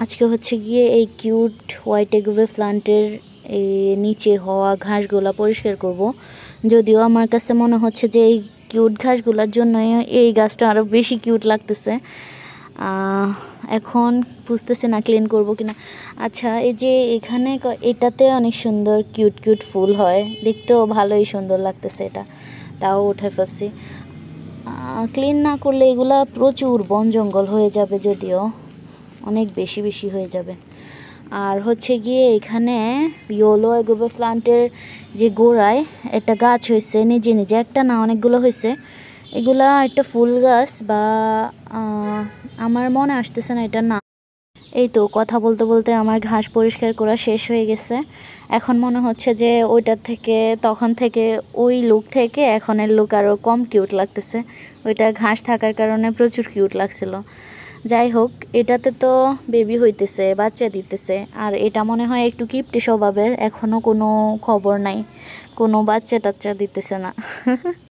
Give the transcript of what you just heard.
আজকে হচ্ছে গিয়ে এই কিউট হোয়াইট এগুবে প্লান্টের এই নিচে হওয়া ঘাসগুলা পরিষ্কার করব। যদিও আমার কাছে মনে হচ্ছে যে এই কিউট ঘাসগুলোর জন্য এই গাছটা আরও বেশি কিউট লাগতেছে। এখন বুঝতেছি না ক্লিন করব কিনা। আচ্ছা, এই যে এখানে এটাতে অনেক সুন্দর কিউট কিউট ফুল হয়, দেখতেও ভালোই সুন্দর লাগতেছে, এটা তাও উঠে ফেলছি। ক্লিন না করলে এগুলা প্রচুর বন জঙ্গল হয়ে যাবে, যদিও অনেক বেশি বেশি হয়ে যাবে। আর হচ্ছে গিয়ে এখানে ইয়েলো এগোবে প্লান্টের যে গোড়ায় একটা গাছ হয়েছে নিজে নিজে, একটা না অনেকগুলো হয়েছে। এগুলা একটা ফুল গাছ বা আমার মনে আসতেছে না এটা না। এই তো কথা বলতে বলতে আমার ঘাস পরিষ্কার করা শেষ হয়ে গেছে। এখন মনে হচ্ছে যে ওইটার থেকে তখন থেকে ওই লুক থেকে এখনের লুক আরও কম কিউট লাগতেছে। ওইটা ঘাস থাকার কারণে প্রচুর কিউট লাগছিল। যাই হোক, এটাতে তো বেবি হইতেছে, বাচ্চা দিতেছে। আর এটা মনে হয় একটু কিপটে স্বভাবের, এখনও কোনো খবর নাই, কোনো বাচ্চা টাচ্চা দিতেছে না।